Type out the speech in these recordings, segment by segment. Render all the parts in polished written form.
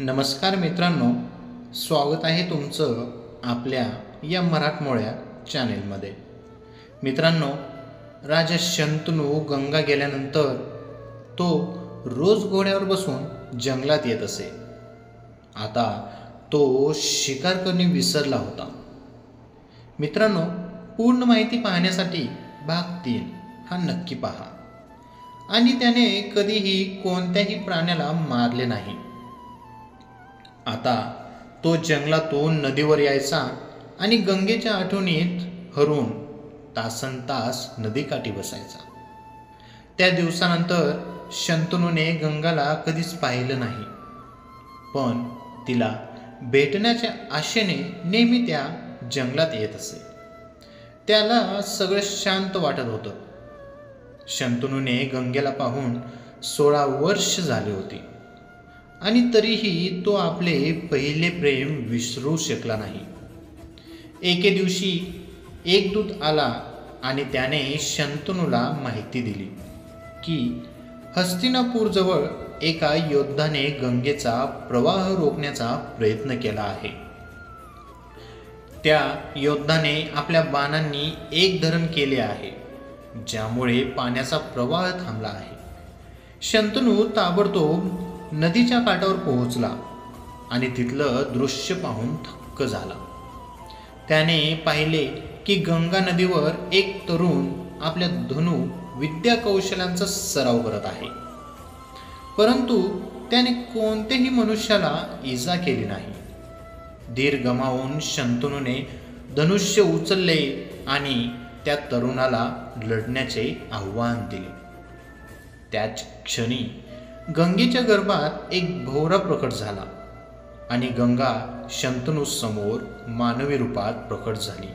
नमस्कार मित्रांनो, स्वागत आहे तुमचं आपल्या या मराठमोळ्या चॅनेलमध्ये। मित्रांनो, राजा शंतनू गंगा गेल्यानंतर तो रोज घोड्यावर बसून जंगलात येत असे। आता तो शिकार करणे विसरला होता। मित्रांनो, पूर्ण माहिती पाहण्यासाठी भाग 3 हा नक्की पहा। आणि त्याने कधीही कोणत्याही प्राण्याला मारले नाही। आता तो जंगलातून नदीवर यायचा आणि गंगेच्या आठवणीत हरून तासनतास नदीकाठी बसायचा। त्या दिवसानंतर शंतनूने गंगाला कधीच पाहिलं नाही, पण तिला भेटण्याच्या आशेने नेहमी त्या जंगलात येत असे। त्याला सगळं शांत वाटत होतं। शंतनूने गंगेला पाहून 16 वर्ष झाली होती आणि तरीही तो आपले पहिले प्रेम विसरू शकला नाही। एके दिवशी एक दूत आला आणि त्याने शंतनूला माहिती दिली की हस्तिनापूरजवळ एका योद्धाने गंगेचा प्रवाह रोखण्याचा प्रयत्न केला आहे। त्या योद्धाने आपल्या बाणांनी एक धरण केले आहे, ज्यामुळे पाण्याचा प्रवाह थांबला आहे। शंतनू ताबडतोब नदीच्या काठावर पोहोचला आणि तिथलं दृश्य पाहून थक्क झाला। त्याने पाहिले की गंगा नदीवर एक तरुण आपल्या धनु विद्या कौशल्यांचा सराव करत आहे, परंतु त्याने कोणत्याही मनुष्याला इजा केली नाही। धीर गमावून शंतनूने धनुष्य उचलले आणि त्या तरुणाला लढण्याचे आव्हान दिले। त्याच क्षणी गंगेच्या गर्भात एक भोवरा प्रकट झाला आणि गंगा शंतनू समोर मानवी रूपात प्रकट झाली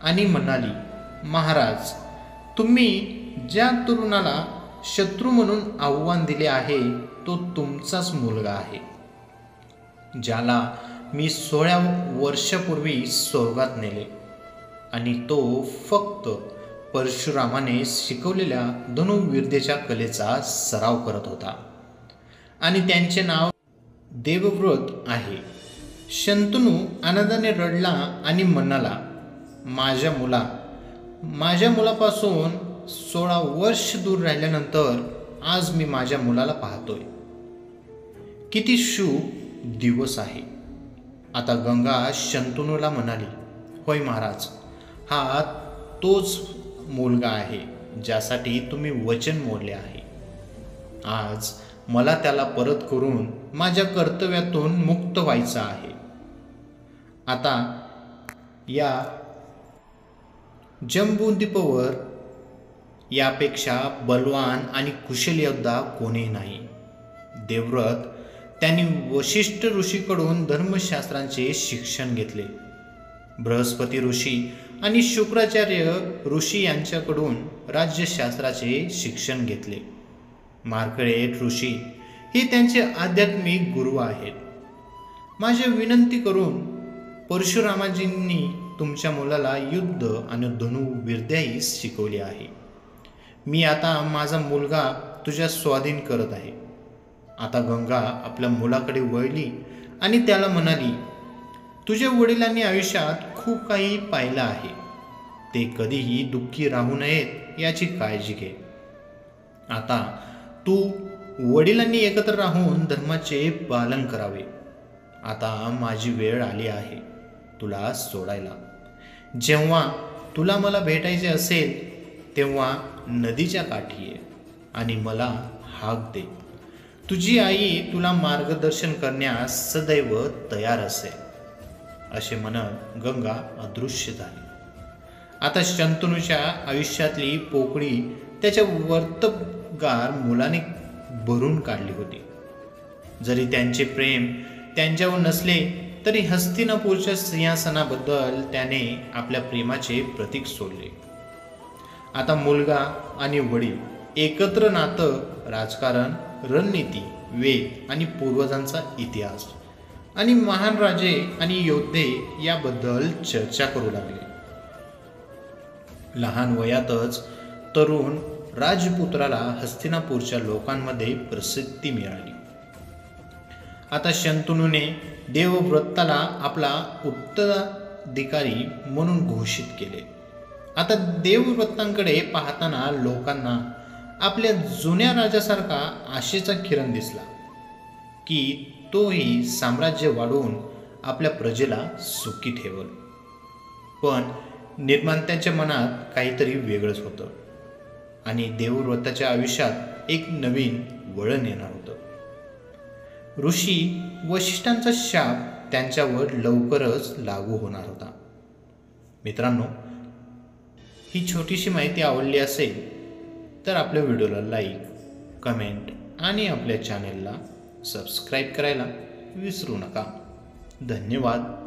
आणि म्हणाली, महाराज, तुम्ही ज्या तरुणाला शत्रू म्हणून आव्हान दिले आहे तो तुमचाच मुलगा आहे, ज्याला मी 16 वर्षापूर्वी स्वर्गात नेले आणि तो फक्त परशुरामाने शिकवलेल्या धनुर्विद्येच्या कलेचा सराव करत होता आणि त्यांचे नाव देवव्रत आहे। शंतनू आनंदाने रडला आणि म्हणाला, माझ्या मुलापासून 16 वर्ष दूर राहिल्यानंतर आज मी माझ्या मुलाला पाहतोय। किती शुभ दिवस आहे। आता गंगा शंतनूला म्हणाली, होय महाराज, हा तोच मुलगा आहे ज्यासाठी तुम्ही वचन मोडले आहे। आज मला त्याला परत करून माझ्या कर्तव्यातून मुक्त व्हायचं आहे। आता या जंबूद्वीपावर यापेक्षा बलवान आणि कुशल योद्धा कोणी नाही। देवव्रत त्यांनी वशिष्ठ ऋषीकडून धर्मशास्त्रांचे शिक्षण घेतले। बृहस्पती ऋषी आणि शुक्राचार्य ऋषी यांच्याकडून राज्यशास्त्राचे शिक्षण घेतले। मार्कंडेय ऋषी हे त्यांचे आध्यात्मिक गुरु आहेत। माझी विनंती करून परशुरामाजींनी तुमच्या मुलाला युद्ध आणि धनुर्विद्याही शिकवली आहे। मी आता माझा मुलगा तुझ्या स्वाधीन करत आहे। आता गंगा आपल्या मुलाकडे वळली आणि त्याला म्हणाली, तुझ्या वडिलांनी आयुष्यात खूप काही पाहिलं आहे, ते कधीही दुःखी राहू नयेत याची काळजी घे। आता तू वडिलांनी एकत्र राहून धर्माचे पालन करावे। आता माझी वेळ आली आहे तुला सोडायला। जेव्हा तुला मला भेटायचे असेल तेव्हा नदीच्या काठी ये आणि मला हाक दे। तुझी आई तुला मार्गदर्शन करण्यास सदैव तयार असेल, असे म्हणत गंगा अदृश्य झाली। आता शंतनूच्या आयुष्यातली पोकळी त्याच्या वर्तगार मुलाने भरून काढली होती। जरी त्यांचे प्रेम त्यांच्यावर नसले तरी हस्तिनापूरच्या सिंहासनाबद्दल त्याने आपल्या प्रेमाचे प्रतीक सोडले। आता मुलगा आणि वडील एकत्र नातं, राजकारण, रणनीती, वेद आणि पूर्वजांचा इतिहास आणि महान राजे आणि योद्धे याबद्दल चर्चा करू लागले। लहान वयातच तरुण राजपुत्राला हस्तिनापूरच्या लोकांमध्ये प्रसिद्धी मिळाली। आता शंतनूने देवव्रताला आपला उत्तराधिकारी म्हणून घोषित केले. आता देवव्रतांकडे पाहताना लोकांना आपल्या जुन्या राजासारखा आशेचा किरण दिसला की तोही साम्राज्य वाढवून आपल्या प्रजेला सुखी ठेवल. पण निर्मात्याच्या मनात काहीतरी वेगळंच होतं आणि देवव्रताच्या आयुष्यात एक नवीन वळण येणार होतं. ऋषी वशिष्ठांचा शाप त्यांच्यावर लवकरच लागू होणार होता. मित्रांनो, ही छोटीशी माहिती आवडली असेल तर आपल्या व्हिडिओला लाईक, कमेंट आणि आपल्या चॅनेलला सबस्क्राईब करायला विसरू नका. धन्यवाद.